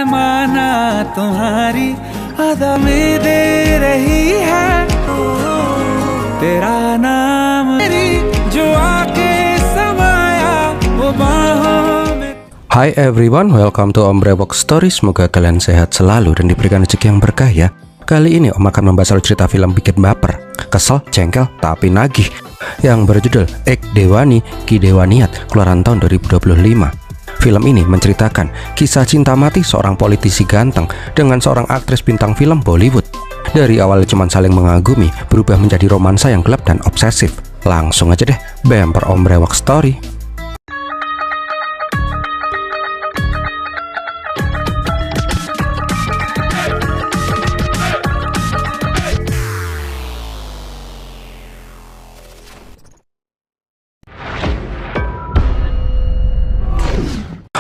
बेमाना तुम्हारी अदा में दे रही है तेरा नाम मेरी जो आके समाया वो बाहों में. Hi everyone, welcome to Om Brewok Story. Semoga kalian sehat selalu dan diberikan rezeki yang berkah ya. Kali ini Om akan membahas soal cerita film bikin baper, kesel, jengkel, tapi nagih, yang berjudul Ek Dewani Ki Dewaniat, keluaran tahun 2025. Film ini menceritakan kisah cinta mati seorang politisi ganteng dengan seorang aktris bintang film Bollywood. Dari awal cuma saling mengagumi, berubah menjadi romansa yang gelap dan obsesif. Langsung aja deh, bemper Om Brewok Story.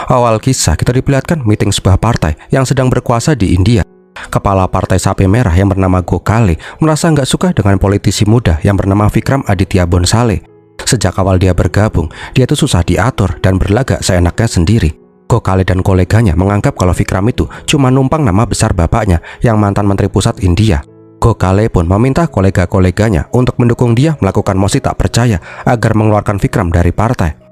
Awal kisah kita diperlihatkan meeting sebuah partai yang sedang berkuasa di India. Kepala partai sapi merah yang bernama Gokhale merasa nggak suka dengan politisi muda yang bernama Vikram Aditya Bonsale. Sejak awal dia bergabung, dia tuh susah diatur dan berlagak seenaknya sendiri. Gokhale dan koleganya menganggap kalau Vikram itu cuma numpang nama besar bapaknya yang mantan menteri pusat India. Gokhale pun meminta kolega-koleganya untuk mendukung dia melakukan mosi tak percaya agar mengeluarkan Vikram dari partai.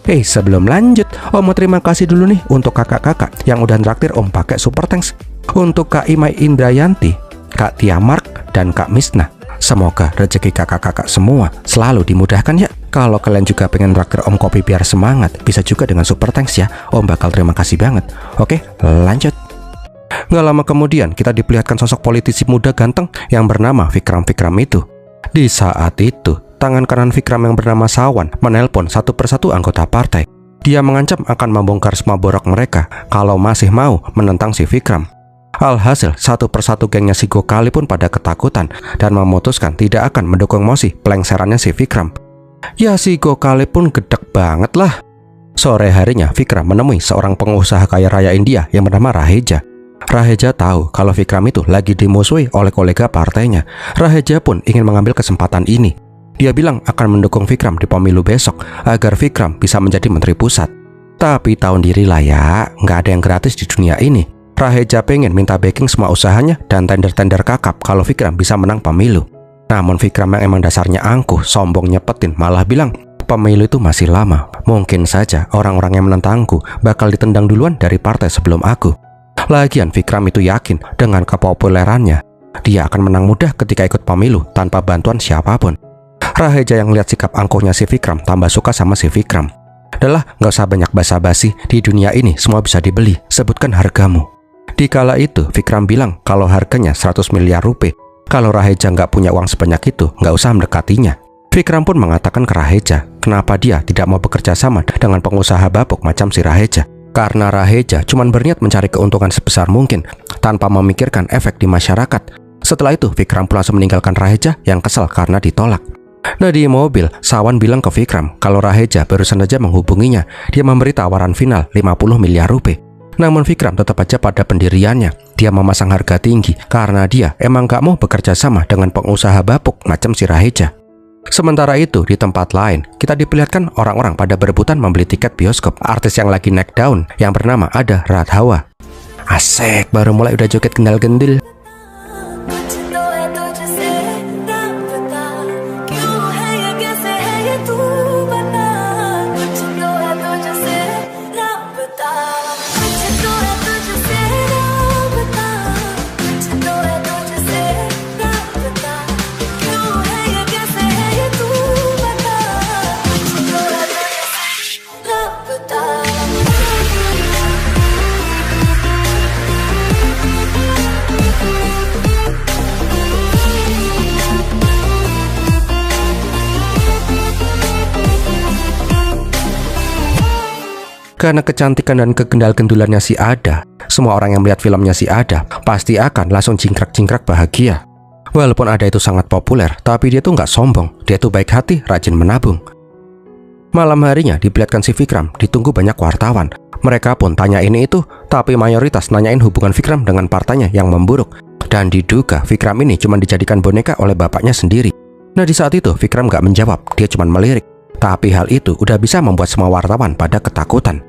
Sebelum lanjut, Om mau terima kasih dulu nih untuk kakak-kakak yang udah traktir Om pakai super thanks. Untuk Kak Imai Indrayanti, Kak Tia Mark, dan Kak Misna. Semoga rezeki kakak-kakak semua selalu dimudahkan ya. Kalau kalian juga pengen traktir Om kopi biar semangat, bisa juga dengan super thanks ya. Om bakal terima kasih banget. Oke, lanjut. Gak lama kemudian kita diperlihatkan sosok politisi muda ganteng yang bernama Vikram itu. Di saat itu, tangan kanan Vikram yang bernama Sawan menelpon satu persatu anggota partai. Dia mengancam akan membongkar semua borok mereka kalau masih mau menentang si Vikram. Alhasil, satu persatu gengnya si Gokhale pun pada ketakutan dan memutuskan tidak akan mendukung mosi pelengserannya si Vikram. Ya si Gokhale pun gedek banget lah. Sore harinya Vikram menemui seorang pengusaha kaya raya India yang bernama Raheja. Raheja tahu kalau Vikram itu lagi dimusuhi oleh kolega partainya. Raheja pun ingin mengambil kesempatan ini. Dia bilang akan mendukung Vikram di pemilu besok agar Vikram bisa menjadi menteri pusat. Tapi tahu diri lah ya, nggak ada yang gratis di dunia ini. Raheja pengen minta backing semua usahanya dan tender-tender kakap kalau Vikram bisa menang pemilu. Namun Vikram yang emang dasarnya angkuh, sombong nyepetin, malah bilang pemilu itu masih lama. Mungkin saja orang-orang yang menentangku bakal ditendang duluan dari partai sebelum aku. Lagian Vikram itu yakin dengan kepopulerannya, dia akan menang mudah ketika ikut pemilu tanpa bantuan siapapun. Raheja yang lihat sikap angkuhnya si Vikram tambah suka sama si Vikram. Adalah nggak usah banyak basa-basi, di dunia ini semua bisa dibeli, sebutkan hargamu. Di kala itu Vikram bilang kalau harganya 100 miliar rupiah. Kalau Raheja nggak punya uang sebanyak itu, nggak usah mendekatinya. Vikram pun mengatakan ke Raheja, kenapa dia tidak mau bekerja sama dengan pengusaha bapuk macam si Raheja. Karena Raheja cuma berniat mencari keuntungan sebesar mungkin tanpa memikirkan efek di masyarakat. Setelah itu Vikram pun langsung meninggalkan Raheja yang kesal karena ditolak. Nah di mobil, Sawan bilang ke Vikram kalau Raheja barusan saja menghubunginya. Dia memberi tawaran final 50 miliar rupiah. Namun Vikram tetap aja pada pendiriannya. Dia memasang harga tinggi karena dia emang gak mau bekerja sama dengan pengusaha bapuk macam si Raheja. Sementara itu di tempat lain, kita diperlihatkan orang-orang pada berebutan membeli tiket bioskop artis yang lagi naik daun yang bernama Ada Radhawa. Asik, baru mulai udah joget gendal-gendil. Karena kecantikan dan kegendal-gendulannya si Ada, semua orang yang melihat filmnya si Ada pasti akan langsung jingkrak-jingkrak bahagia. Walaupun Ada itu sangat populer, tapi dia tuh nggak sombong. Dia tuh baik hati, rajin menabung. Malam harinya diperlihatkan si Vikram ditunggu banyak wartawan. Mereka pun tanya ini itu, tapi mayoritas nanyain hubungan Vikram dengan partainya yang memburuk. Dan diduga Vikram ini cuma dijadikan boneka oleh bapaknya sendiri. Nah di saat itu Vikram nggak menjawab, dia cuma melirik. Tapi hal itu udah bisa membuat semua wartawan pada ketakutan.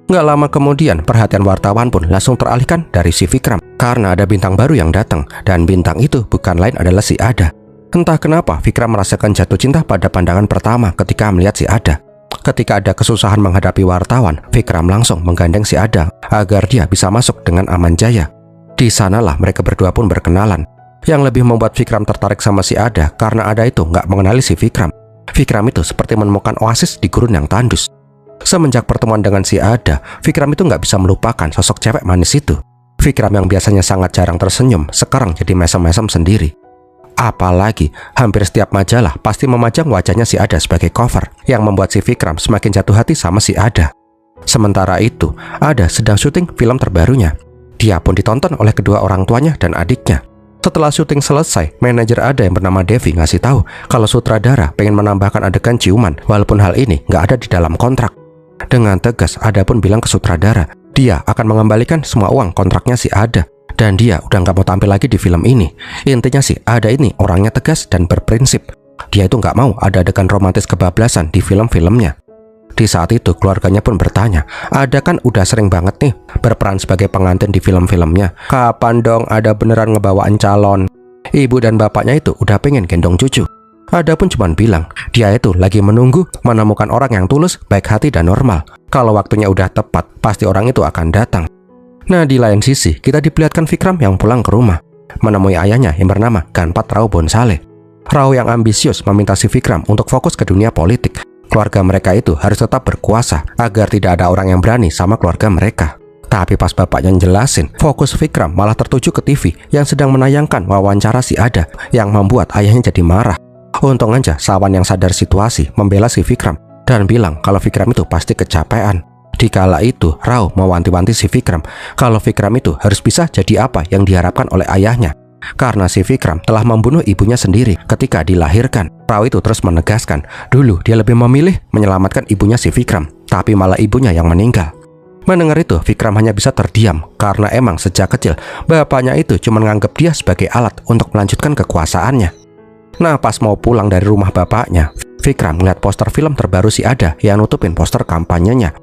Nggak lama kemudian, perhatian wartawan pun langsung teralihkan dari si Vikram karena ada bintang baru yang datang, dan bintang itu bukan lain adalah si Ada. Entah kenapa Vikram merasakan jatuh cinta pada pandangan pertama ketika melihat si Ada. Ketika ada kesusahan menghadapi wartawan, Vikram langsung menggandeng si Ada agar dia bisa masuk dengan aman jaya. Di sanalah mereka berdua pun berkenalan. Yang lebih membuat Vikram tertarik sama si Ada karena Ada itu nggak mengenali si Vikram. Vikram itu seperti menemukan oasis di gurun yang tandus. Semenjak pertemuan dengan si Ada, Vikram itu nggak bisa melupakan sosok cewek manis itu. Vikram yang biasanya sangat jarang tersenyum, sekarang jadi mesem-mesem sendiri. Apalagi, hampir setiap majalah pasti memajang wajahnya si Ada sebagai cover, yang membuat si Vikram semakin jatuh hati sama si Ada. Sementara itu, Ada sedang syuting film terbarunya. Dia pun ditonton oleh kedua orang tuanya dan adiknya. Setelah syuting selesai, manajer Ada yang bernama Devi ngasih tahu kalau sutradara pengen menambahkan adegan ciuman, walaupun hal ini nggak ada di dalam kontrak. Dengan tegas, Ada pun bilang ke sutradara, dia akan mengembalikan semua uang kontraknya si Ada, dan dia udah nggak mau tampil lagi di film ini. Intinya sih, Ada ini orangnya tegas dan berprinsip. Dia itu nggak mau ada adegan romantis kebablasan di film-filmnya. Di saat itu, keluarganya pun bertanya, Ada kan udah sering banget nih berperan sebagai pengantin di film-filmnya. Kapan dong Ada beneran ngebawain calon? Ibu dan bapaknya itu udah pengen gendong cucu. Ada pun cuman bilang, dia itu lagi menunggu menemukan orang yang tulus, baik hati dan normal. Kalau waktunya udah tepat, pasti orang itu akan datang. Nah, di lain sisi, kita diperlihatkan Vikram yang pulang ke rumah, menemui ayahnya yang bernama Ganpat Rao Bonsale. Rao yang ambisius meminta si Vikram untuk fokus ke dunia politik. Keluarga mereka itu harus tetap berkuasa, agar tidak ada orang yang berani sama keluarga mereka. Tapi pas bapaknya jelasin, fokus Vikram malah tertuju ke TV yang sedang menayangkan wawancara si Ada, yang membuat ayahnya jadi marah. Untung aja Sawan yang sadar situasi membela si Vikram dan bilang kalau Vikram itu pasti kecapean. Dikala itu, Rao mewanti-wanti si Vikram kalau Vikram itu harus bisa jadi apa yang diharapkan oleh ayahnya. Karena si Vikram telah membunuh ibunya sendiri ketika dilahirkan. Rao itu terus menegaskan, dulu dia lebih memilih menyelamatkan ibunya si Vikram, tapi malah ibunya yang meninggal. Mendengar itu, Vikram hanya bisa terdiam karena emang sejak kecil bapaknya itu cuma menganggap dia sebagai alat untuk melanjutkan kekuasaannya. Nah, pas mau pulang dari rumah bapaknya, Vikram melihat poster film terbaru si Ada yang nutupin poster kampanyenya.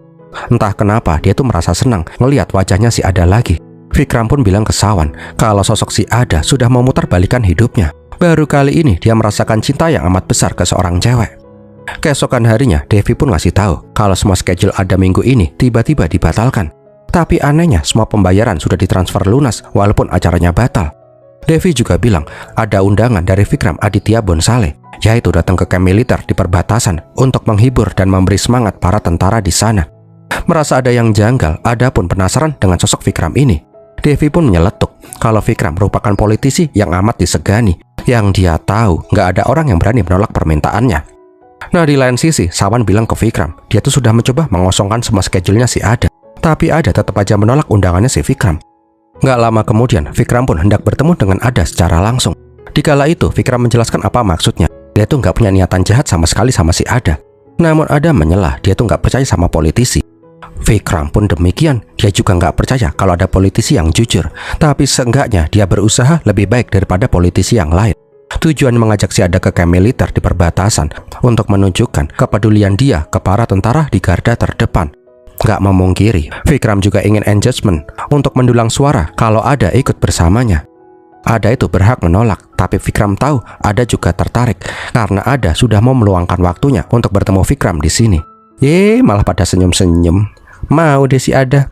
Entah kenapa dia tuh merasa senang ngelihat wajahnya si Ada lagi. Vikram pun bilang ke Sawan kalau sosok si Ada sudah memutarbalikkan hidupnya. Baru kali ini dia merasakan cinta yang amat besar ke seorang cewek. Keesokan harinya, Devi pun ngasih tahu kalau semua schedule Ada minggu ini tiba-tiba dibatalkan. Tapi anehnya, semua pembayaran sudah ditransfer lunas walaupun acaranya batal. Devi juga bilang ada undangan dari Vikram Aditya Bonsale, yaitu datang ke kamp militer di perbatasan untuk menghibur dan memberi semangat para tentara di sana. Merasa ada yang janggal, Ada pun penasaran dengan sosok Vikram ini. Devi pun menyeletuk kalau Vikram merupakan politisi yang amat disegani, yang dia tahu nggak ada orang yang berani menolak permintaannya. Nah, di lain sisi, Sawan bilang ke Vikram, dia tuh sudah mencoba mengosongkan semua schedule-nya si Ada, tapi Ada tetap aja menolak undangannya si Vikram. Nggak lama kemudian, Vikram pun hendak bertemu dengan Ada secara langsung. Dikala itu, Vikram menjelaskan apa maksudnya. Dia tuh nggak punya niatan jahat sama sekali sama si Ada. Namun Ada menyelah, dia tuh nggak percaya sama politisi. Vikram pun demikian, dia juga nggak percaya kalau ada politisi yang jujur. Tapi seenggaknya dia berusaha lebih baik daripada politisi yang lain. Tujuan mengajak si Ada ke kamp militer di perbatasan untuk menunjukkan kepedulian dia ke para tentara di garda terdepan. Gak memungkiri, Vikram juga ingin engagement untuk mendulang suara kalau Ada ikut bersamanya. Ada itu berhak menolak, tapi Vikram tahu Ada juga tertarik karena Ada sudah mau meluangkan waktunya untuk bertemu Vikram di sini. Malah pada senyum-senyum. Mau deh si Ada.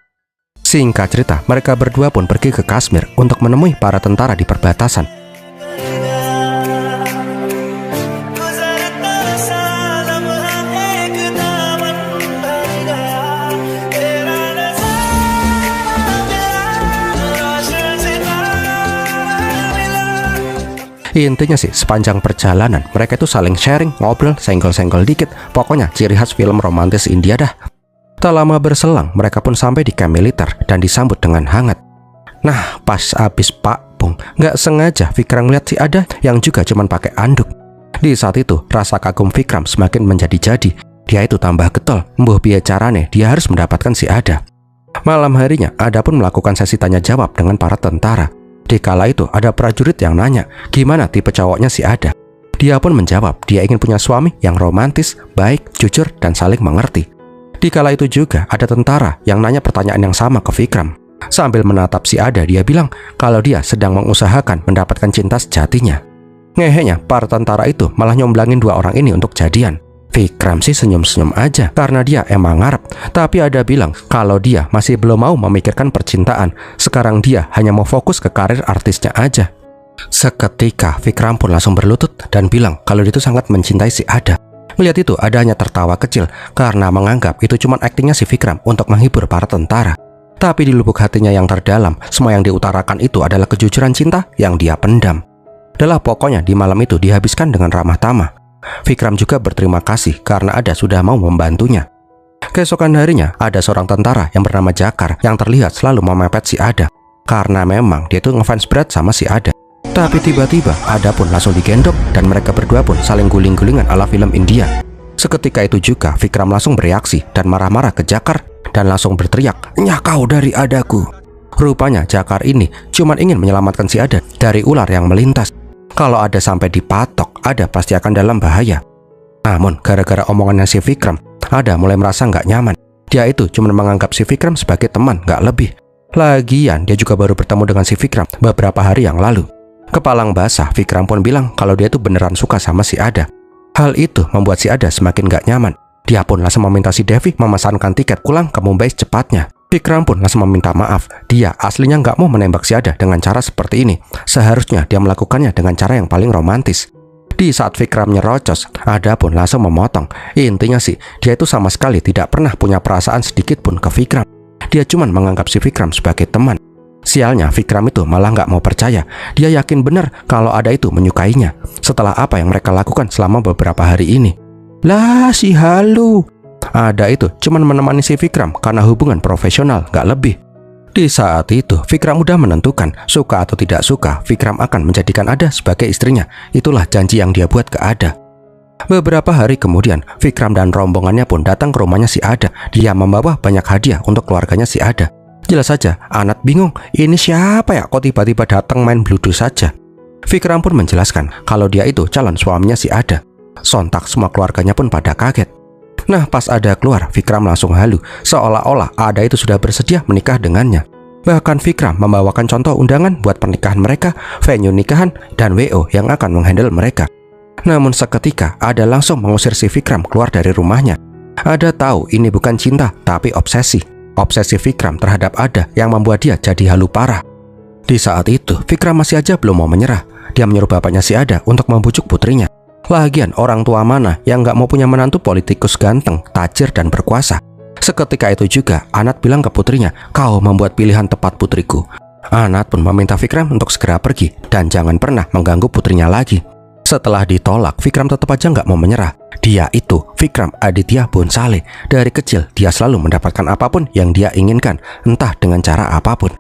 Singkat cerita, mereka berdua pun pergi ke Kashmir untuk menemui para tentara di perbatasan. Intinya sih, sepanjang perjalanan mereka itu saling sharing, ngobrol, senggol-senggol dikit. Pokoknya ciri khas film romantis India dah. Tak lama berselang, mereka pun sampai di kamp militer dan disambut dengan hangat. Nah, pas abis Pak Bung, nggak sengaja Vikram lihat si Ada yang juga cuman pakai anduk. Di saat itu, rasa kagum Vikram semakin menjadi-jadi. Dia itu tambah getol, mbuh piye carane dia harus mendapatkan si Ada. Malam harinya, Ada pun melakukan sesi tanya jawab dengan para tentara. Dikala itu ada prajurit yang nanya gimana tipe cowoknya si Ada. Dia pun menjawab dia ingin punya suami yang romantis, baik, jujur, dan saling mengerti. Di kala itu juga ada tentara yang nanya pertanyaan yang sama ke Vikram. Sambil menatap si Ada, dia bilang kalau dia sedang mengusahakan mendapatkan cinta sejatinya. Ngehenya, para tentara itu malah nyomblangin dua orang ini untuk jadian. Vikram sih senyum-senyum aja karena dia emang ngarep. Tapi Ada bilang kalau dia masih belum mau memikirkan percintaan. Sekarang dia hanya mau fokus ke karir artisnya aja. Seketika Vikram pun langsung berlutut dan bilang kalau dia itu sangat mencintai si Ada. Melihat itu, Ada hanya tertawa kecil karena menganggap itu cuma aktingnya si Vikram untuk menghibur para tentara. Tapi di lubuk hatinya yang terdalam, semua yang diutarakan itu adalah kejujuran cinta yang dia pendam. Pokoknya di malam itu dihabiskan dengan ramah tamah. Vikram juga berterima kasih karena Ada sudah mau membantunya. Keesokan harinya, ada seorang tentara yang bernama Jakar yang terlihat selalu memepet si Ada. Karena memang dia tuh ngefans berat sama si Ada. Tapi tiba-tiba Ada pun langsung digendong dan mereka berdua pun saling guling-gulingan ala film India. Seketika itu juga Vikram langsung bereaksi dan marah-marah ke Jakar dan langsung berteriak, "Nyah kau dari Adaku." Rupanya Jakar ini cuma ingin menyelamatkan si Ada dari ular yang melintas. Kalau Ada sampai dipatok, Ada pasti akan dalam bahaya. Namun gara-gara omongannya si Vikram, Ada mulai merasa nggak nyaman. Dia itu cuma menganggap si Vikram sebagai teman, nggak lebih. Lagian dia juga baru bertemu dengan si Vikram beberapa hari yang lalu. Kepalang basah, Vikram pun bilang kalau dia tuh beneran suka sama si Ada. Hal itu membuat si Ada semakin gak nyaman. Dia pun langsung meminta si Devi memesankan tiket pulang ke Mumbai secepatnya. Vikram pun langsung meminta maaf. Dia aslinya gak mau menembak si Ada dengan cara seperti ini. Seharusnya dia melakukannya dengan cara yang paling romantis. Di saat Vikram nyerocos, Ada pun langsung memotong. Intinya sih, dia itu sama sekali tidak pernah punya perasaan sedikit pun ke Vikram. Dia cuma menganggap si Vikram sebagai teman. Sialnya, Vikram itu malah nggak mau percaya. Dia yakin benar kalau Ada itu menyukainya setelah apa yang mereka lakukan selama beberapa hari ini. Lah si halu. Ada itu cuma menemani si Vikram karena hubungan profesional, nggak lebih. Di saat itu, Vikram udah menentukan suka atau tidak suka, Vikram akan menjadikan Ada sebagai istrinya. Itulah janji yang dia buat ke Ada. Beberapa hari kemudian, Vikram dan rombongannya pun datang ke rumahnya si Ada. Dia membawa banyak hadiah untuk keluarganya si Ada. Jelas saja, Anat bingung, ini siapa ya kok tiba-tiba datang main bludu saja. Vikram pun menjelaskan kalau dia itu calon suaminya si Ada. Sontak semua keluarganya pun pada kaget. Nah, pas Ada keluar, Vikram langsung halu, seolah-olah Ada itu sudah bersedia menikah dengannya. Bahkan Vikram membawakan contoh undangan buat pernikahan mereka, venue nikahan, dan WO yang akan menghandle mereka. Namun seketika, Ada langsung mengusir si Vikram keluar dari rumahnya. Ada tahu ini bukan cinta, tapi obsesi. Obsesi Vikram terhadap Ada yang membuat dia jadi halu parah. Di saat itu, Vikram masih aja belum mau menyerah. Dia menyuruh bapaknya si Ada untuk membujuk putrinya. Lagian orang tua mana yang nggak mau punya menantu politikus ganteng, tajir, dan berkuasa. Seketika itu juga, Anat bilang ke putrinya, "Kau membuat pilihan tepat putriku." Anat pun meminta Vikram untuk segera pergi dan jangan pernah mengganggu putrinya lagi. Setelah ditolak, Vikram tetap aja nggak mau menyerah. Dia itu Vikram Aditya Bonsale. Dari kecil dia selalu mendapatkan apapun yang dia inginkan, entah dengan cara apapun.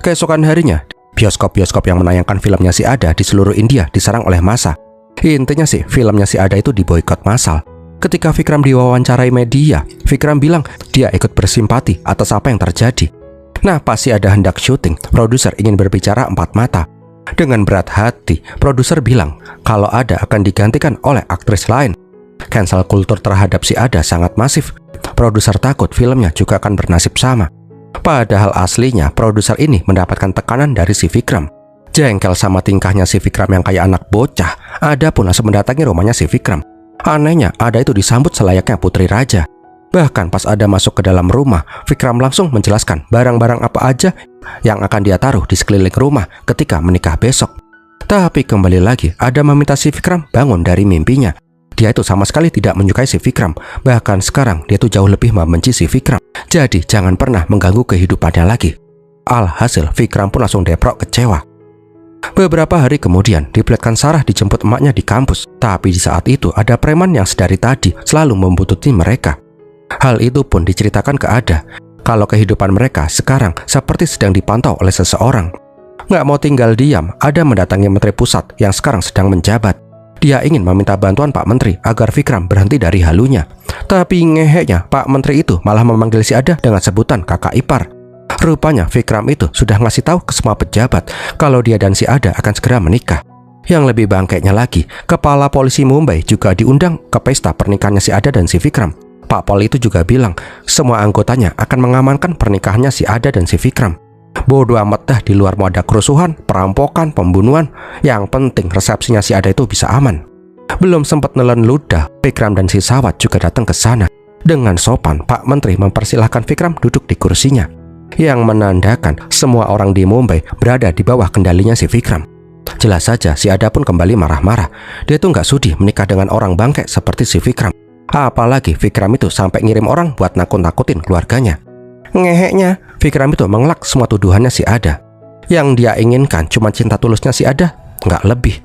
Keesokan harinya, bioskop-bioskop yang menayangkan filmnya si Ada di seluruh India diserang oleh massa. Intinya sih, filmnya si Ada itu diboikot massal. Ketika Vikram diwawancarai media, Vikram bilang dia ikut bersimpati atas apa yang terjadi. Nah, pas si Ada hendak syuting, produser ingin berbicara empat mata. Dengan berat hati, produser bilang kalau Ada akan digantikan oleh aktris lain. Cancel kultur terhadap si Ada sangat masif. Produser takut filmnya juga akan bernasib sama. Padahal aslinya produser ini mendapatkan tekanan dari si Vikram. Jengkel sama tingkahnya si Vikram yang kayak anak bocah, Ada pun langsung mendatangi rumahnya si Vikram. Anehnya, Ada itu disambut selayaknya putri raja. Bahkan pas Ada masuk ke dalam rumah, Vikram langsung menjelaskan barang-barang apa aja yang akan dia taruh di sekeliling rumah ketika menikah besok. Tapi kembali lagi, Ada meminta si Vikram bangun dari mimpinya. Dia itu sama sekali tidak menyukai si Vikram. Bahkan sekarang dia itu jauh lebih membenci si Vikram. Jadi jangan pernah mengganggu kehidupannya lagi. Alhasil Vikram pun langsung deprok kecewa. Beberapa hari kemudian, diperlihatkan Sarah dijemput emaknya di kampus. Tapi di saat itu ada preman yang sedari tadi selalu membuntuti mereka. Hal itu pun diceritakan ke Ada. Kalau kehidupan mereka sekarang seperti sedang dipantau oleh seseorang. Nggak mau tinggal diam, Ada mendatangi Menteri Pusat yang sekarang sedang menjabat. Dia ingin meminta bantuan Pak Menteri agar Vikram berhenti dari halunya. Tapi ngeheknya Pak Menteri itu malah memanggil si Ada dengan sebutan kakak ipar. Rupanya Vikram itu sudah ngasih tahu ke semua pejabat kalau dia dan si Ada akan segera menikah. Yang lebih bangkainya lagi, kepala polisi Mumbai juga diundang ke pesta pernikahannya si Ada dan si Vikram. Pak Pol itu juga bilang semua anggotanya akan mengamankan pernikahannya si Ada dan si Vikram. Bodoh amat dah di luar mau ada kerusuhan, perampokan, pembunuhan. Yang penting resepsinya si Ada itu bisa aman. Belum sempat nelen ludah, Vikram dan si Sawat juga datang ke sana. Dengan sopan, Pak Menteri mempersilahkan Vikram duduk di kursinya, yang menandakan semua orang di Mumbai berada di bawah kendalinya si Vikram. Jelas saja si Ada pun kembali marah-marah. Dia tuh nggak sudi menikah dengan orang bangke seperti si Vikram. Apalagi Vikram itu sampai ngirim orang buat nakut-nakutin keluarganya. Ngeheknya, Vikram itu mengelak semua tuduhannya si Ada. Yang dia inginkan cuma cinta tulusnya si Ada, nggak lebih.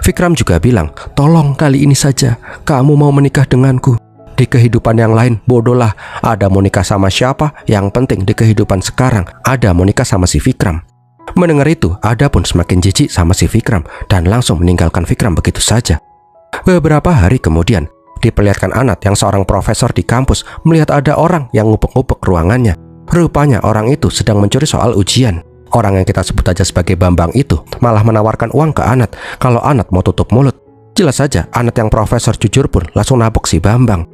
Vikram juga bilang, tolong kali ini saja kamu mau menikah denganku. Di kehidupan yang lain bodohlah Ada mau nikah sama siapa, yang penting di kehidupan sekarang Ada mau nikah sama si Vikram. Mendengar itu, Ada pun semakin jijik sama si Vikram dan langsung meninggalkan Vikram begitu saja. Beberapa hari kemudian, diperlihatkan Anat yang seorang profesor di kampus melihat ada orang yang ngupek-ngupek ruangannya. Rupanya orang itu sedang mencuri soal ujian. Orang yang kita sebut aja sebagai Bambang itu malah menawarkan uang ke Anat kalau Anat mau tutup mulut. Jelas saja Anat yang profesor jujur pun langsung nabok si Bambang.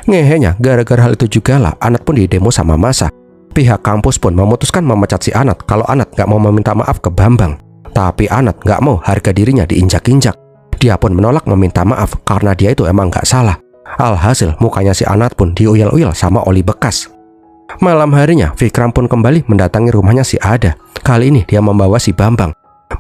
Ngehenya, gara-gara hal itu juga lah Anat pun didemo sama massa. Pihak kampus pun memutuskan memecat si Anat kalau Anat nggak mau meminta maaf ke Bambang. Tapi Anat nggak mau harga dirinya diinjak-injak. Dia pun menolak meminta maaf karena dia itu emang nggak salah. Alhasil mukanya si Anat pun diuyel-uyel sama oli bekas. Malam harinya Vikram pun kembali mendatangi rumahnya si Ada. Kali ini dia membawa si Bambang.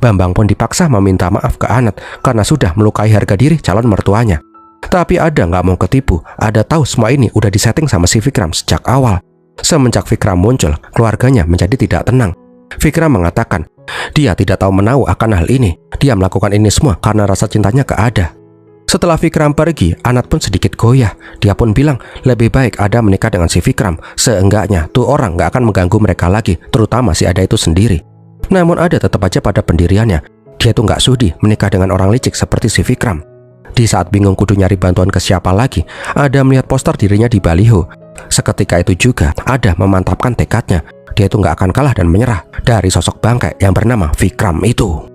Bambang pun dipaksa meminta maaf ke Anat karena sudah melukai harga diri calon mertuanya. Tapi Ada nggak mau ketipu. Ada tahu semua ini udah disetting sama si Vikram sejak awal. Semenjak Vikram muncul, keluarganya menjadi tidak tenang. Vikram mengatakan dia tidak tahu menahu akan hal ini. Dia melakukan ini semua karena rasa cintanya ke Ada. Setelah Vikram pergi, Anat pun sedikit goyah. Dia pun bilang lebih baik Ada menikah dengan si Vikram. Seenggaknya tuh orang nggak akan mengganggu mereka lagi, terutama si Ada itu sendiri. Namun Ada tetap aja pada pendiriannya. Dia tuh nggak sudi menikah dengan orang licik seperti si Vikram. Di saat bingung kudu nyari bantuan ke siapa lagi, Ada melihat poster dirinya di baliho. Seketika itu juga Ada memantapkan tekadnya. Dia itu nggak akan kalah dan menyerah dari sosok bangkai yang bernama Vikram itu.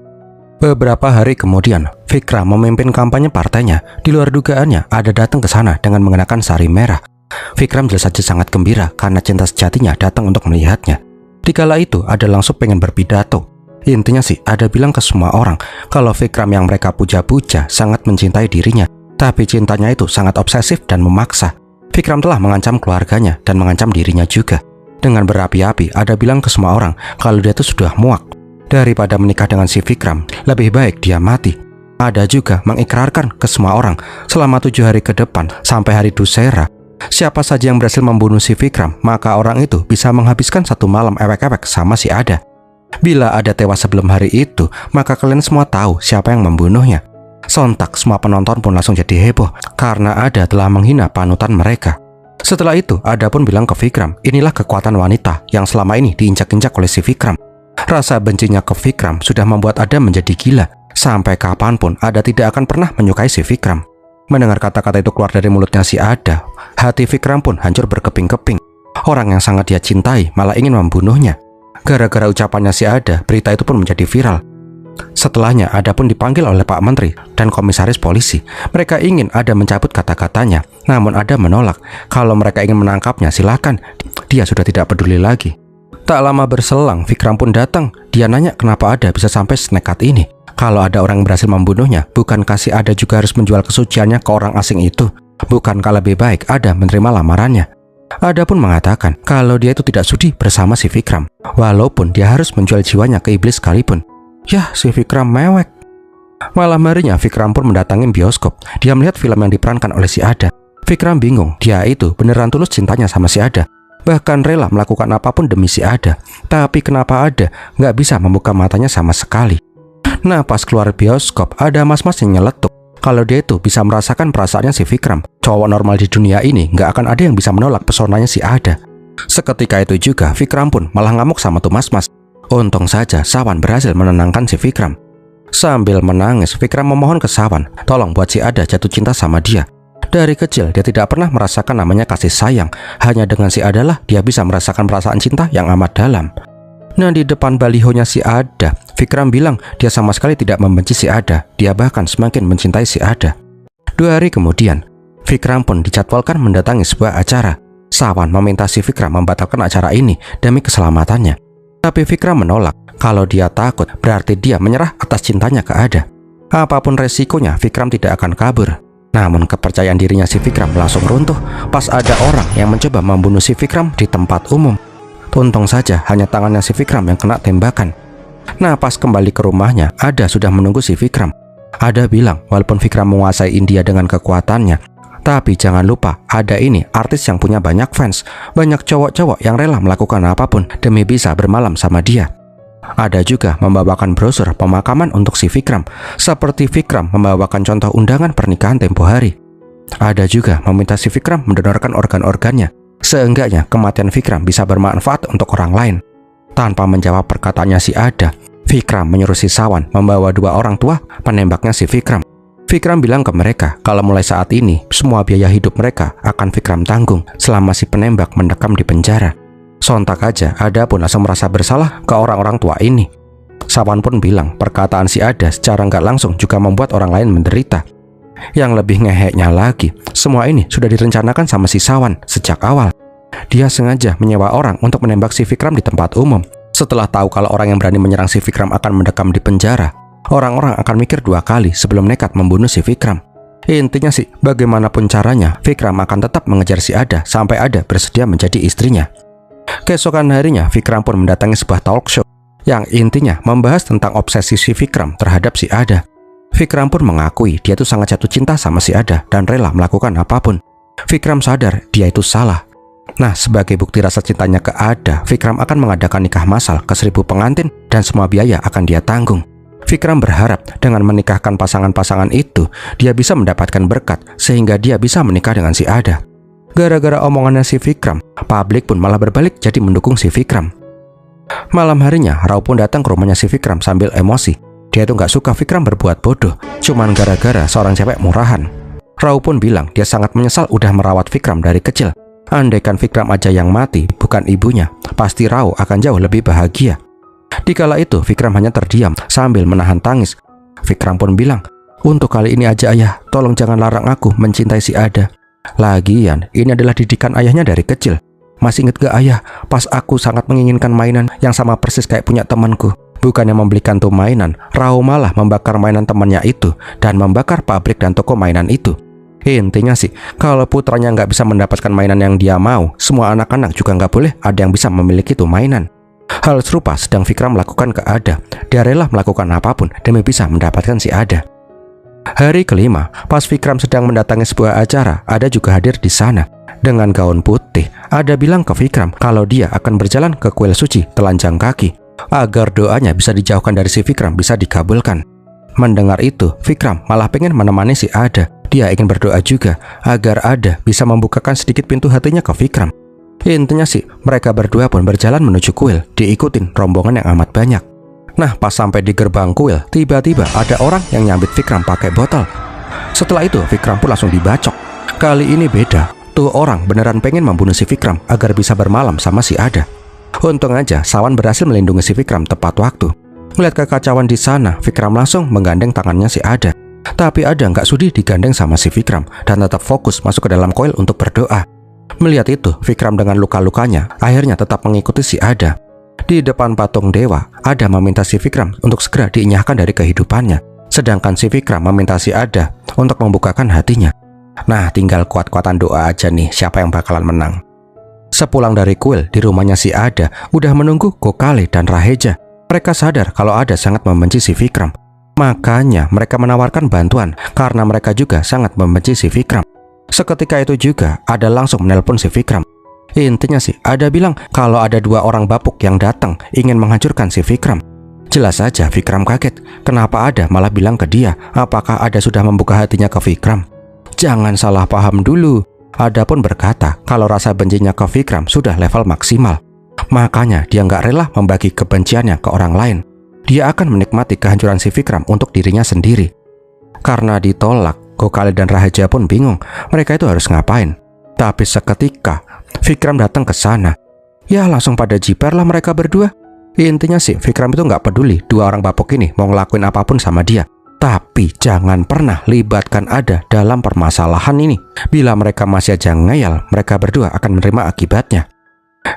Beberapa hari kemudian, Vikram memimpin kampanye partainya. Di luar dugaannya, Ada datang ke sana dengan mengenakan sari merah. Vikram jelas saja sangat gembira karena cinta sejatinya datang untuk melihatnya. Dikala itu, Ada langsung pengen berpidato. Intinya sih, Ada bilang ke semua orang kalau Vikram yang mereka puja-puja sangat mencintai dirinya. Tapi cintanya itu sangat obsesif dan memaksa. Vikram telah mengancam keluarganya dan mengancam dirinya juga. Dengan berapi-api, Ada bilang ke semua orang kalau dia itu sudah muak. Daripada menikah dengan si Vikram, lebih baik dia mati. Ada juga mengikrarkan ke semua orang selama 7 hari ke depan sampai hari Dussehra, siapa saja yang berhasil membunuh si Vikram, maka orang itu bisa menghabiskan 1 malam ewek-ewek sama si Ada. Bila Ada tewas sebelum hari itu, maka kalian semua tahu siapa yang membunuhnya. Sontak semua penonton pun langsung jadi heboh karena Ada telah menghina panutan mereka. Setelah itu, Ada pun bilang ke Vikram, inilah kekuatan wanita yang selama ini diinjak-injak oleh si Vikram. Rasa bencinya ke Vikram sudah membuat Ada menjadi gila. Sampai kapanpun Ada tidak akan pernah menyukai si Vikram. Mendengar kata-kata itu keluar dari mulutnya si Ada, hati Vikram pun hancur berkeping-keping. Orang yang sangat dia cintai malah ingin membunuhnya. Gara-gara ucapannya si Ada, berita itu pun menjadi viral. Setelahnya Ada pun dipanggil oleh Pak Menteri dan komisaris polisi. Mereka ingin Ada mencabut kata-katanya. Namun Ada menolak. Kalau mereka ingin menangkapnya silakan. Dia sudah tidak peduli lagi. Tak lama berselang, Vikram pun datang. Dia nanya kenapa Ada bisa sampai senekat ini. Kalau ada orang yang berhasil membunuhnya, bukankah si Ada juga harus menjual kesuciannya ke orang asing itu? Bukankah lebih baik Ada menerima lamarannya? Ada pun mengatakan kalau dia itu tidak sudi bersama si Vikram, walaupun dia harus menjual jiwanya ke iblis sekalipun. Yah, si Vikram mewek. Malam harinya Vikram pun mendatangi bioskop. Dia melihat film yang diperankan oleh si Ada. Vikram bingung, dia itu beneran tulus cintanya sama si Ada. Bahkan rela melakukan apapun demi si Ada. Tapi kenapa Ada nggak bisa membuka matanya sama sekali? Nah, pas keluar bioskop, ada mas-mas yang nyeletuk kalau dia itu bisa merasakan perasaannya si Vikram. Cowok normal di dunia ini nggak akan ada yang bisa menolak pesonanya si Ada. Seketika itu juga Vikram pun malah ngamuk sama tuh mas-mas. Untung saja Sawan berhasil menenangkan si Vikram. Sambil menangis, Vikram memohon ke Sawan, tolong buat si Ada jatuh cinta sama dia. Dari kecil dia tidak pernah merasakan namanya kasih sayang. Hanya dengan si Ada lah dia bisa merasakan perasaan cinta yang amat dalam. Nah, di depan balihonya si Ada, Vikram bilang dia sama sekali tidak membenci si Ada. Dia bahkan semakin mencintai si Ada. 2 hari kemudian, Vikram pun dijadwalkan mendatangi sebuah acara. Sawan meminta si Vikram membatalkan acara ini demi keselamatannya. Tapi Vikram menolak. Kalau dia takut, berarti dia menyerah atas cintanya ke Ada. Apapun resikonya, Vikram tidak akan kabur. Namun kepercayaan dirinya si Vikram langsung runtuh pas ada orang yang mencoba membunuh si Vikram di tempat umum. Untung saja hanya tangannya si Vikram yang kena tembakan. Nah, pas kembali ke rumahnya, Ada sudah menunggu si Vikram. Ada bilang walaupun Vikram menguasai India dengan kekuatannya, tapi jangan lupa Ada ini artis yang punya banyak fans, banyak cowok-cowok yang rela melakukan apapun demi bisa bermalam sama dia. Ada juga membawakan brosur pemakaman untuk si Vikram, seperti Vikram membawakan contoh undangan pernikahan tempo hari. Ada juga meminta si Vikram mendonorkan organ-organnya. Seenggaknya kematian Vikram bisa bermanfaat untuk orang lain. Tanpa menjawab perkataannya si Ada, Vikram menyuruh si Sawan membawa 2 orang tua penembaknya si Vikram. Vikram bilang ke mereka kalau mulai saat ini semua biaya hidup mereka akan Vikram tanggung selama si penembak mendekam di penjara. Sontak aja Ada pun langsung merasa bersalah ke orang-orang tua ini. Sawan pun bilang perkataan si Ada secara nggak langsung juga membuat orang lain menderita. Yang lebih ngeheknya lagi, semua ini sudah direncanakan sama si Sawan sejak awal. Dia sengaja menyewa orang untuk menembak si Vikram di tempat umum. Setelah tahu kalau orang yang berani menyerang si Vikram akan mendekam di penjara, orang-orang akan mikir 2 kali sebelum nekat membunuh si Vikram. Intinya sih, bagaimanapun caranya, Vikram akan tetap mengejar si Ada sampai Ada bersedia menjadi istrinya. Keesokan harinya, Vikram pun mendatangi sebuah talk show yang intinya membahas tentang obsesi si Vikram terhadap si Ada. Vikram pun mengakui dia itu sangat jatuh cinta sama si Ada dan rela melakukan apapun. Vikram sadar dia itu salah. Nah, sebagai bukti rasa cintanya ke Ada, Vikram akan mengadakan nikah massal ke 1000 pengantin dan semua biaya akan dia tanggung. Vikram berharap dengan menikahkan pasangan-pasangan itu, dia bisa mendapatkan berkat sehingga dia bisa menikah dengan si Ada. Gara-gara omongannya si Vikram, publik pun malah berbalik jadi mendukung si Vikram. Malam harinya, Rao pun datang ke rumahnya si Vikram sambil emosi. Dia tuh gak suka Vikram berbuat bodoh, cuman gara-gara seorang cewek murahan. Rao pun bilang dia sangat menyesal udah merawat Vikram dari kecil. Andaikan Vikram aja yang mati, bukan ibunya, pasti Rao akan jauh lebih bahagia. Dikala itu, Vikram hanya terdiam sambil menahan tangis. Vikram pun bilang, untuk kali ini aja ayah, tolong jangan larang aku mencintai si Ada. Lagian, ini adalah didikan ayahnya dari kecil. Masih inget gak ayah, pas aku sangat menginginkan mainan yang sama persis kayak punya temanku. Bukannya membelikan tuh mainan, Rao malah membakar mainan temannya itu dan membakar pabrik dan toko mainan itu. Intinya sih, kalau putranya nggak bisa mendapatkan mainan yang dia mau, semua anak-anak juga nggak boleh ada yang bisa memiliki tuh mainan. Hal serupa sedang Vikram lakukan ke Ada. Dia rela melakukan apapun demi bisa mendapatkan si Ada. Hari kelima, pas Vikram sedang mendatangi sebuah acara, Ada juga hadir di sana. Dengan gaun putih, Ada bilang ke Vikram kalau dia akan berjalan ke kuil suci telanjang kaki agar doanya bisa dijauhkan dari si Vikram bisa dikabulkan. Mendengar itu, Vikram malah pengen menemani si Ada. Dia ingin berdoa juga agar Ada bisa membukakan sedikit pintu hatinya ke Vikram. Intinya sih, mereka berdua pun berjalan menuju kuil, diikutin rombongan yang amat banyak. Nah, pas sampai di gerbang kuil, tiba-tiba ada orang yang nyambit Vikram pakai botol. Setelah itu, Vikram pun langsung dibacok. Kali ini beda, tuh orang beneran pengen membunuh si Vikram agar bisa bermalam sama si Ada. Untung aja Sawan berhasil melindungi si Vikram tepat waktu. Melihat kekacauan di sana, Vikram langsung menggandeng tangannya si Ada. Tapi Ada nggak sudi digandeng sama si Vikram dan tetap fokus masuk ke dalam kuil untuk berdoa. Melihat itu, Vikram dengan luka-lukanya akhirnya tetap mengikuti si Ada. Di depan patung dewa, Ada meminta si Vikram untuk segera diinyahkan dari kehidupannya. Sedangkan si Vikram meminta si Ada untuk membukakan hatinya. Nah, tinggal kuat-kuatan doa aja nih siapa yang bakalan menang. Sepulang dari kuil, di rumahnya si Ada udah menunggu Gokale dan Raheja. Mereka sadar kalau Ada sangat membenci si Vikram. Makanya mereka menawarkan bantuan karena mereka juga sangat membenci si Vikram. Seketika itu juga Ada langsung menelpon si Vikram. Intinya sih Ada bilang kalau ada 2 orang bapuk yang datang ingin menghancurkan si Vikram. Jelas saja Vikram kaget. Kenapa Ada malah bilang ke dia apakah Ada sudah membuka hatinya ke Vikram. Jangan salah paham dulu. Ada pun berkata kalau rasa bencinya ke Vikram sudah level maksimal. Makanya dia nggak rela membagi kebenciannya ke orang lain. Dia akan menikmati kehancuran si Vikram untuk dirinya sendiri. Karena ditolak, Gokale dan Raheja pun bingung mereka itu harus ngapain. Tapi seketika Vikram datang ke sana. Ya langsung pada jiper lah mereka berdua. Intinya sih Vikram itu nggak peduli 2 orang bapuk ini mau ngelakuin apapun sama dia. Tapi jangan pernah libatkan Ada dalam permasalahan ini. Bila mereka masih aja ngeyel, mereka berdua akan menerima akibatnya.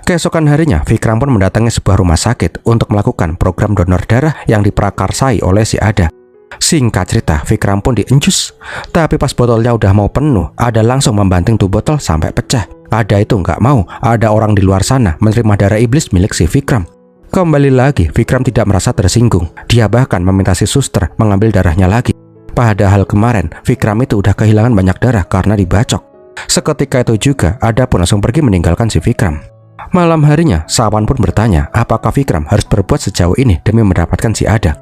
Keesokan harinya, Vikram pun mendatangi sebuah rumah sakit untuk melakukan program donor darah yang diprakarsai oleh si Ada. Singkat cerita, Vikram pun dienjus. Tapi pas botolnya udah mau penuh, Ada langsung membanting tuh botol sampai pecah. Ada itu nggak mau ada orang di luar sana menerima darah iblis milik si Vikram. Kembali lagi, Vikram tidak merasa tersinggung. Dia bahkan meminta si suster mengambil darahnya lagi. Padahal kemarin, Vikram itu udah kehilangan banyak darah karena dibacok. Seketika itu juga, Ada pun langsung pergi meninggalkan si Vikram. Malam harinya, Sawan pun bertanya apakah Vikram harus berbuat sejauh ini demi mendapatkan si Ada.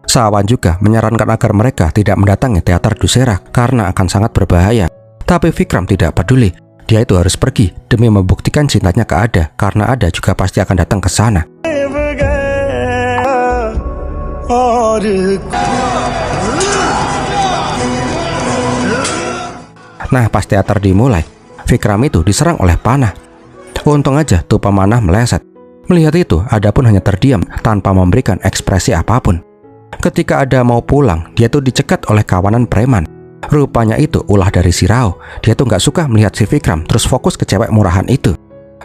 Sawan juga menyarankan agar mereka tidak mendatangi teater Dussehra karena akan sangat berbahaya. Tapi Vikram tidak peduli. Dia itu harus pergi demi membuktikan cintanya ke Ada, karena Ada juga pasti akan datang ke sana. Nah, pas teater dimulai, Vikram itu diserang oleh panah. Untung aja tuh pemanah meleset. Melihat itu, Ada pun hanya terdiam tanpa memberikan ekspresi apapun. Ketika Ada mau pulang, dia tuh dicegat oleh kawanan preman. Rupanya itu ulah dari si Rao. Dia tuh nggak suka melihat si Vikram terus fokus ke cewek murahan itu.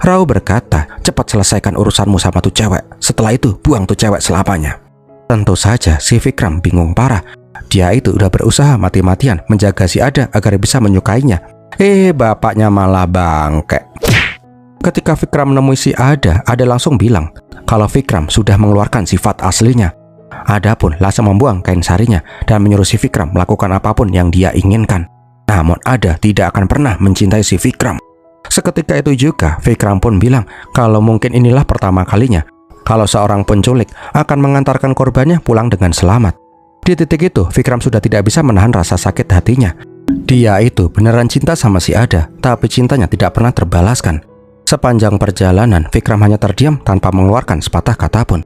Rao berkata, cepat selesaikan urusanmu sama tuh cewek. Setelah itu buang tuh cewek selamanya. Tentu saja si Vikram bingung parah. Dia itu udah berusaha mati-matian menjaga si Ada agar bisa menyukainya. Bapaknya malah bangke. Ketika Vikram menemui si Ada langsung bilang kalau Vikram sudah mengeluarkan sifat aslinya. Ada pun langsung membuang kain sarinya dan menyuruh si Vikram melakukan apapun yang dia inginkan. Namun Ada tidak akan pernah mencintai si Vikram. Seketika itu juga Vikram pun bilang kalau mungkin inilah pertama kalinya kalau seorang penculik akan mengantarkan korbannya pulang dengan selamat. Di titik itu Vikram sudah tidak bisa menahan rasa sakit hatinya. Dia itu beneran cinta sama si Ada, tapi cintanya tidak pernah terbalaskan. Sepanjang perjalanan Vikram hanya terdiam tanpa mengeluarkan sepatah kata pun.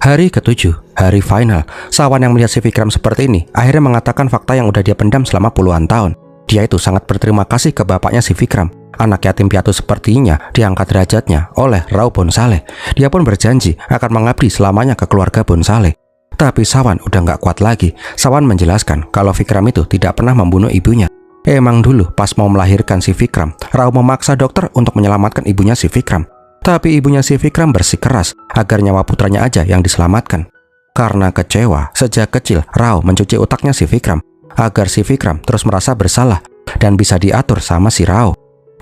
Hari ke-7, hari final, Sawan yang melihat si Vikram seperti ini akhirnya mengatakan fakta yang udah dia pendam selama puluhan tahun. Dia itu sangat berterima kasih ke bapaknya si Vikram. Anak yatim piatu sepertinya diangkat derajatnya oleh Rao Bonsale. Dia pun berjanji akan mengabdi selamanya ke keluarga Bonsale. Tapi Sawan udah nggak kuat lagi. Sawan menjelaskan kalau Vikram itu tidak pernah membunuh ibunya. Emang dulu pas mau melahirkan si Vikram, Rao memaksa dokter untuk menyelamatkan ibunya si Vikram. Tapi ibunya si Vikram bersikeras agar nyawa putranya aja yang diselamatkan. Karena kecewa, sejak kecil Rao mencuci otaknya si Vikram agar si Vikram terus merasa bersalah dan bisa diatur sama si Rao.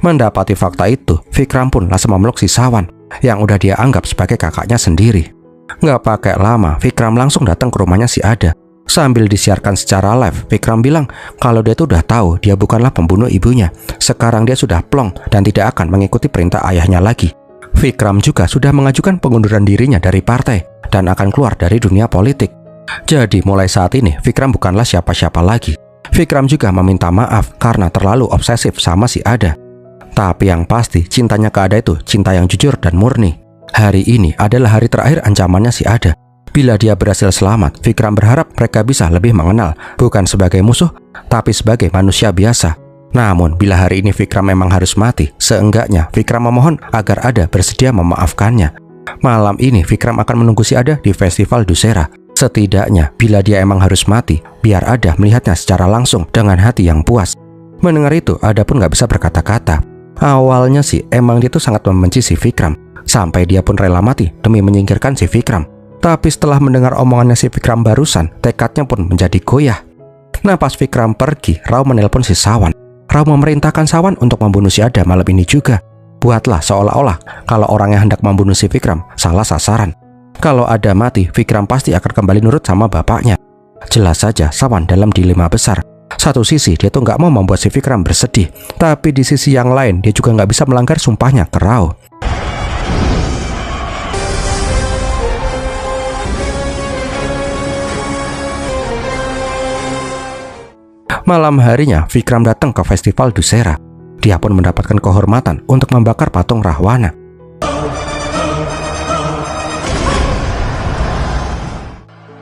Mendapati fakta itu, Vikram pun langsung memeluk si Sawan yang udah dia anggap sebagai kakaknya sendiri. Nggak pakai lama, Vikram langsung datang ke rumahnya si Ada. Sambil disiarkan secara live, Vikram bilang kalau dia tuh udah tahu dia bukanlah pembunuh ibunya. Sekarang dia sudah plong dan tidak akan mengikuti perintah ayahnya lagi. Vikram juga sudah mengajukan pengunduran dirinya dari partai dan akan keluar dari dunia politik. Jadi mulai saat ini Vikram bukanlah siapa-siapa lagi. Vikram juga meminta maaf karena terlalu obsesif sama si Ada. Tapi yang pasti cintanya ke Ada itu cinta yang jujur dan murni. Hari ini adalah hari terakhir ancamannya si Ada. Bila dia berhasil selamat, Vikram berharap mereka bisa lebih mengenal, bukan sebagai musuh, tapi sebagai manusia biasa. Namun, bila hari ini Vikram memang harus mati, seenggaknya Vikram memohon agar Ada bersedia memaafkannya. Malam ini Vikram akan menunggu si Ada di festival Dussehra. Setidaknya, bila dia emang harus mati, biar Ada melihatnya secara langsung dengan hati yang puas. Mendengar itu, Ada pun gak bisa berkata-kata. Awalnya sih, emang dia tuh sangat membenci si Vikram. Sampai dia pun rela mati demi menyingkirkan si Vikram. Tapi setelah mendengar omongannya si Vikram barusan, tekadnya pun menjadi goyah. Nah, pas Vikram pergi, Rao menelpon si Sawan. Rao memerintahkan Sawan untuk membunuh si Ada malam ini juga. Buatlah seolah-olah kalau orang yang hendak membunuh si Vikram salah sasaran. Kalau Ada mati, Vikram pasti akan kembali nurut sama bapaknya. Jelas saja Sawan dalam dilema besar. Satu sisi dia tuh nggak mau membuat si Vikram bersedih, tapi di sisi yang lain dia juga nggak bisa melanggar sumpahnya ke Rao. Malam harinya, Vikram datang ke festival Dussehra. Dia pun mendapatkan kehormatan untuk membakar patung Rahwana.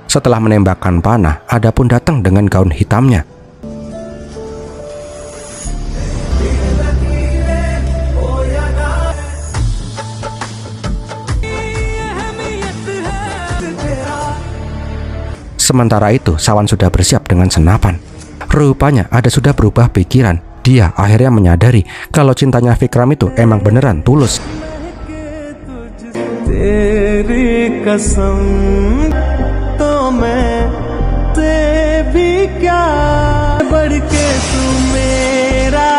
Setelah menembakkan panah, Ada pun datang dengan gaun hitamnya. Sementara itu, Sawan sudah bersiap dengan senapan. Rupanya ada sudah berubah pikiran. Dia akhirnya menyadari kalau cintanya Vikram itu emang beneran tulus. तेरी कसम तो मैं ते भी क्या बढ़ के तू मेरा.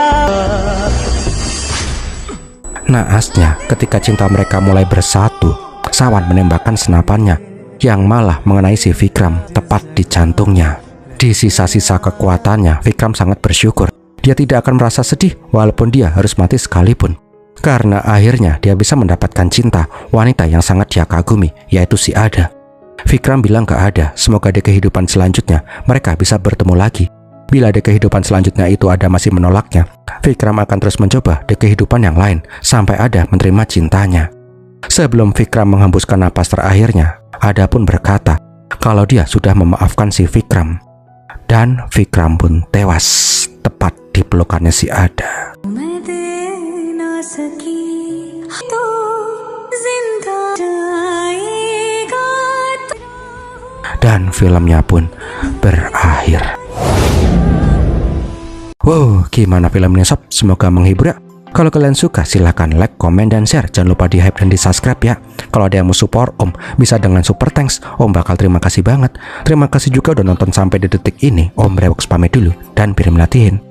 Naasnya, ketika cinta mereka mulai bersatu, Sawan menembakkan senapannya yang malah mengenai si Vikram tepat di jantungnya. Di sisa-sisa kekuatannya, Vikram sangat bersyukur. Dia tidak akan merasa sedih walaupun dia harus mati sekalipun. Karena akhirnya dia bisa mendapatkan cinta wanita yang sangat dia kagumi, yaitu si Ada. Vikram bilang ke Ada, semoga di kehidupan selanjutnya mereka bisa bertemu lagi. Bila di kehidupan selanjutnya itu Ada masih menolaknya, Vikram akan terus mencoba di kehidupan yang lain sampai Ada menerima cintanya. Sebelum Vikram menghembuskan napas terakhirnya, Ada pun berkata kalau dia sudah memaafkan si Vikram. Dan Vikram pun tewas tepat di pelukannya si Ada. Dan filmnya pun berakhir. Wow, gimana film ini sob? Semoga menghibur ya. Kalau kalian suka silahkan like, komen, dan share. Jangan lupa di hype dan di subscribe ya. Kalau ada yang mau support Om, bisa dengan super thanks. Om bakal terima kasih banget. Terima kasih juga udah nonton sampai di detik ini. Om Rewoks pamit dulu dan Pirim latihin.